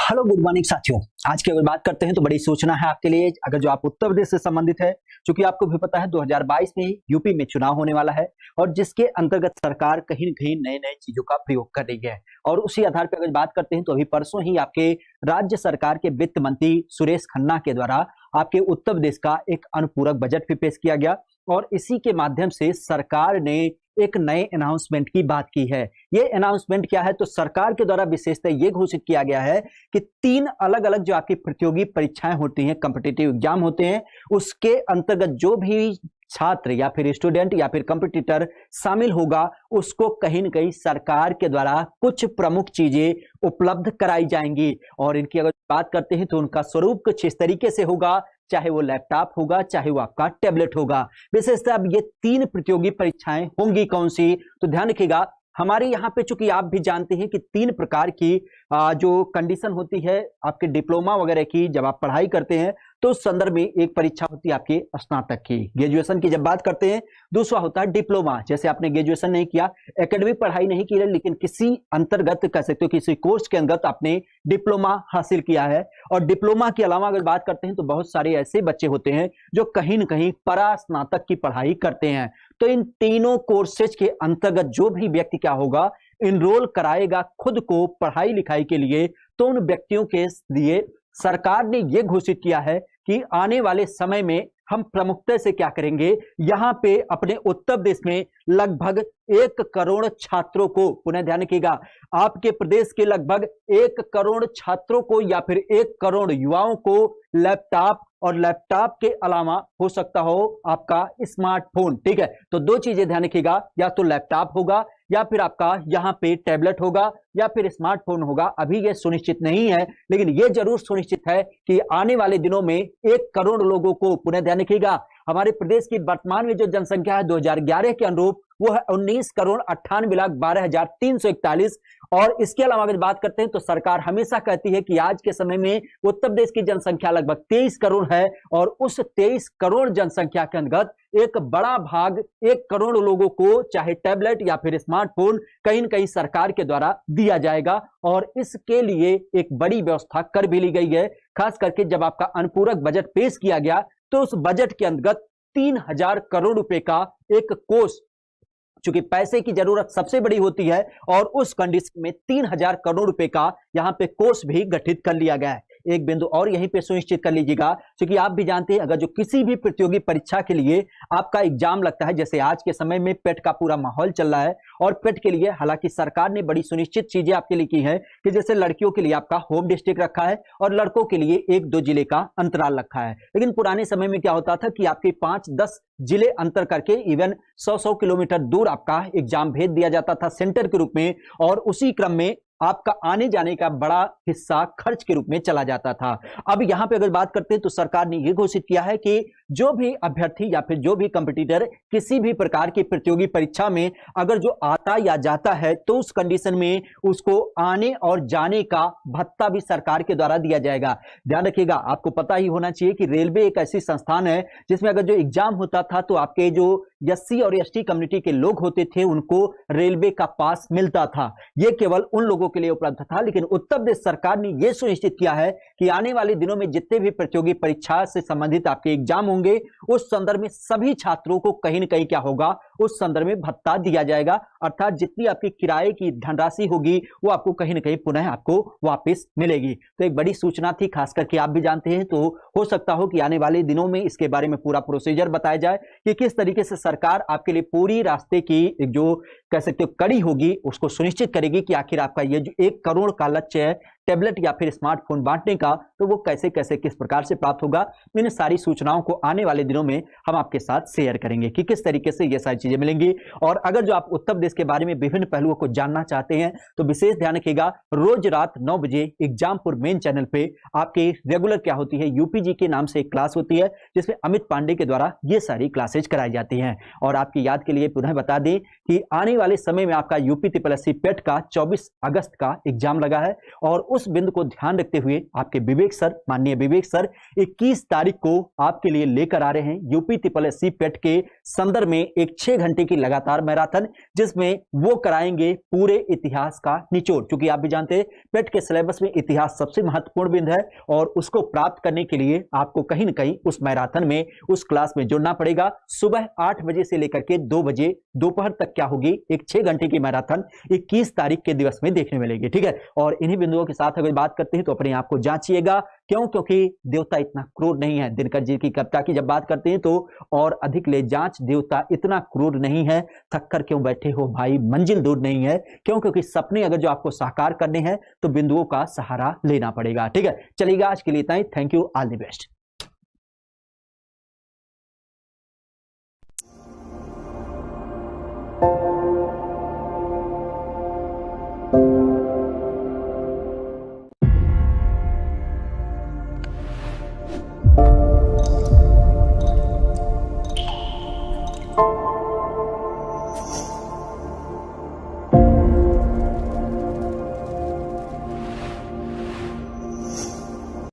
Hello good morning साथियों। आज की अगर बात करते हैं तो बड़ी सूचना है आपके लिए। अगर जो आप उत्तर प्रदेश से संबंधित है, क्योंकि आपको भी पता है 2022 में यूपी में चुनाव होने वाला है और जिसके अंतर्गत सरकार कहीं न कहीं नए नए चीजों का प्रयोग कर रही है। और उसी आधार पर अगर बात करते हैं तो अभी परसों ही आपके राज्य सरकार के वित्त मंत्री सुरेश खन्ना के द्वारा आपके उत्तर प्रदेश का एक अनुपूरक बजट भी पेश किया गया और इसी के माध्यम से सरकार ने एक नए अनाउंसमेंट की बात की है। ये अनाउंसमेंट क्या है, तो सरकार के द्वारा विशेषतः ये घोषित किया गया है कि 3 अलग अलग जो आपकी प्रतियोगी परीक्षाएं होती हैं, कॉम्पिटिटिव एग्जाम होते हैं, उसके अंतर्गत जो भी छात्र या फिर स्टूडेंट या फिर कॉम्पिटिटर शामिल होगा उसको कहीं न कहीं सरकार के द्वारा कुछ प्रमुख चीजें उपलब्ध कराई जाएंगी। और इनकी अगर बात करते हैं तो उनका स्वरूप कुछ इस तरीके से होगा, चाहे वो लैपटॉप होगा, चाहे वो आपका टैबलेट होगा। विशेषतः अब ये 3 प्रतियोगी परीक्षाएं होंगी कौन सी, तो ध्यान रखिएगा। हमारे यहाँ पे चूंकि आप भी जानते हैं कि 3 प्रकार की जो कंडीशन होती है आपके डिप्लोमा वगैरह की, जब आप पढ़ाई करते हैं तो उस संदर्भ में एक परीक्षा होती है आपके स्नातक की। ग्रेजुएशन की जब बात करते हैं, दूसरा होता है डिप्लोमा। जैसे आपने ग्रेजुएशन नहीं किया, एकेडमिक पढ़ाई नहीं की है, लेकिन किसी अंतर्गत कह सकते हो किसी कोर्स के अंतर्गत आपने डिप्लोमा हासिल किया है। और डिप्लोमा के अलावा अगर बात करते हैं तो बहुत सारे ऐसे बच्चे होते हैं जो कहीं न कहीं परा स्नातक की पढ़ाई करते हैं। तो इन तीनों कोर्सेज के अंतर्गत जो भी व्यक्ति क्या होगा, इनरोल कराएगा खुद को पढ़ाई लिखाई के लिए, तो उन व्यक्तियों के लिए सरकार ने यह घोषित किया है कि आने वाले समय में हम प्रमुखता से क्या करेंगे, यहां पे अपने उत्तर प्रदेश में लगभग 1 करोड़ छात्रों को, पुनः ध्यान रखिएगा, आपके प्रदेश के लगभग 1 करोड़ छात्रों को या फिर 1 करोड़ युवाओं को लैपटॉप और लैपटॉप के अलावा हो सकता हो आपका स्मार्टफोन। ठीक है, तो 2 चीजें ध्यान रखिएगा, या तो लैपटॉप होगा या फिर आपका यहाँ पे टैबलेट होगा या फिर स्मार्टफोन होगा। अभी यह सुनिश्चित नहीं है, लेकिन यह जरूर सुनिश्चित है कि आने वाले दिनों में 1 करोड़ लोगों को, पुनः ध्यान रखिएगा, हमारे प्रदेश की वर्तमान में जो जनसंख्या है 2011 के अनुरूप वो है 19,98,12,341। और इसके अलावा अगर बात करते हैं तो सरकार हमेशा कहती है कि आज के समय में उत्तर प्रदेश की जनसंख्या लगभग 23 करोड़ है और उस 23 करोड़ जनसंख्या के अंतर्गत एक बड़ा भाग 1 करोड़ लोगों को चाहे टैबलेट या फिर स्मार्टफोन कहीं न कहीं सरकार के द्वारा दिया जाएगा। और इसके लिए एक बड़ी व्यवस्था कर भी ली गई है। खास करके जब आपका अनुपूरक बजट पेश किया गया तो उस बजट के अंतर्गत 3000 करोड़ रुपए का एक कोष, चूंकि पैसे की जरूरत सबसे बड़ी होती है, और उस कंडीशन में 3000 करोड़ रुपए का यहां पे कोष भी गठित कर लिया गया है। एक बिंदु और यहीं पे सुनिश्चित कर लीजिएगा, क्योंकि आप भी जानते हैं अगर जो किसी भी प्रतियोगी परीक्षा के लिए आपका एग्जाम लगता है, जैसे आज के समय में पेट का पूरा माहौल चल रहा है, और पेट के लिए हालांकि सरकार ने बड़ी सुनिश्चित चीजें आपके लिए की है कि जैसे लड़कियों के लिए आपका होम डिस्ट्रिक्ट रखा है और लड़कों के लिए 1-2 जिले का अंतराल रखा है। लेकिन पुराने समय में क्या होता था कि आपके 5-10 जिले अंतर करके इवन 100-100 किलोमीटर दूर आपका एग्जाम भेज दिया जाता था सेंटर के रूप में, और उसी क्रम में आपका आने जाने का बड़ा हिस्सा खर्च के रूप में चला जाता था। अब यहां पे अगर बात करते हैं तो सरकार ने यह घोषित किया है कि जो भी अभ्यर्थी या फिर जो भी कंपटीटर किसी भी प्रकार की प्रतियोगी परीक्षा में अगर जो आता या जाता है तो उस कंडीशन में उसको आने और जाने का भत्ता भी सरकार के द्वारा दिया जाएगा। ध्यान रखिएगा, आपको पता ही होना चाहिए कि रेलवे एक ऐसी संस्थान है जिसमें अगर जो एग्जाम होता था तो आपके जो एससी और एसटी कम्युनिटी के लोग होते थे उनको रेलवे का पास मिलता था। यह केवल उन लोगों के लिए उपलब्ध था। लेकिन उत्तर प्रदेश सरकार ने यह सुनिश्चित किया है कि आने वाले दिनों में जितने भी प्रतियोगी परीक्षा से संबंधित आपके एग्जाम होंगे उस संदर्भ में सभी छात्रों को कहीं न कहीं क्या होगा, उस संदर्भ में भत्ता दिया जाएगा। अर्थात जितनी आपकी किराए की धनराशि होगी वो आपको कहीं न कहीं पुनः आपको वापस मिलेगी। तो एक बड़ी सूचना थी, खास करके आप भी जानते हैं, तो हो सकता हो कि आने वाले दिनों में इसके बारे में पूरा प्रोसीजर बताया जाए कि किस तरीके से सरकार आपके लिए पूरी रास्ते की जो कह सकते हो कड़ी होगी उसको सुनिश्चित करेगी कि आखिर आपका ये जो 1 करोड़ का लक्ष्य है टैबलेट या फिर स्मार्टफोन बांटने का, तो वो कैसे कैसे किस प्रकार से प्राप्त होगा। इन सारी सूचनाओं को आने वाले दिनों में हम आपके साथ शेयर करेंगे कि किस तरीके से ये सारी चीजें मिलेंगी। और अगर जो आप उत्तर प्रदेश के बारे में विभिन्न पहलुओं को जानना चाहते हैं तो विशेष ध्यान रखिएगा, रोज रात 9 बजे एग्जामपुर मेन चैनल पे आपके रेगुलर क्या होती है, यूपीजी के नाम से एक क्लास होती है जिसमें अमित पांडे के द्वारा ये सारी क्लासेज कराई जाती हैं। और आपकी याद के लिए पुनः बता दें कि आने वाले समय में आपका यूपी ट्रिपल एससी पेट का 24 अगस्त का एग्जाम लगा है और उस बिंदु को ध्यान रखते हुए आपके विवेक सर, माननीय विवेक सर 21 तारीख को आपके लिए लेकर आ रहे हैं यूपी SSC पेट के संदर्भ में एक 6 घंटे की लगातार मैराथन, जिसमें वो कराएंगे पूरे इतिहास का निचोड़। क्योंकि आप भी जानते हैं पेट के सिलेबस में इतिहास सबसे महत्वपूर्ण बिंदु है और उसको प्राप्त करने के लिए आपको कहीं ना कहीं उस मैराथन में, उस क्लास में जुड़ना पड़ेगा। सुबह 8 बजे से लेकर के 2 बजे दोपहर तक क्या होगी, एक 6 घंटे की मैराथन 21 तारीख के दिवस में देखने मिलेगी। ठीक है, और इन्हीं बिंदुओं के साथ अगर बात करते हैं तो अपने आप को जांचिएगा। क्यों? क्योंकि देवता इतना क्रूर नहीं है। दिनकर जी की कविता की जब बात करते हैं तो और अधिक ले जांच, देवता इतना क्रूर नहीं है। थक कर क्यों बैठे हो भाई, मंजिल दूर नहीं है। क्यों? क्योंकि सपने अगर जो आपको साकार करने हैं तो बिंदुओं का सहारा लेना पड़ेगा। ठीक है, चलिएगा आज के लिए इतना ही। Thank you, all the best.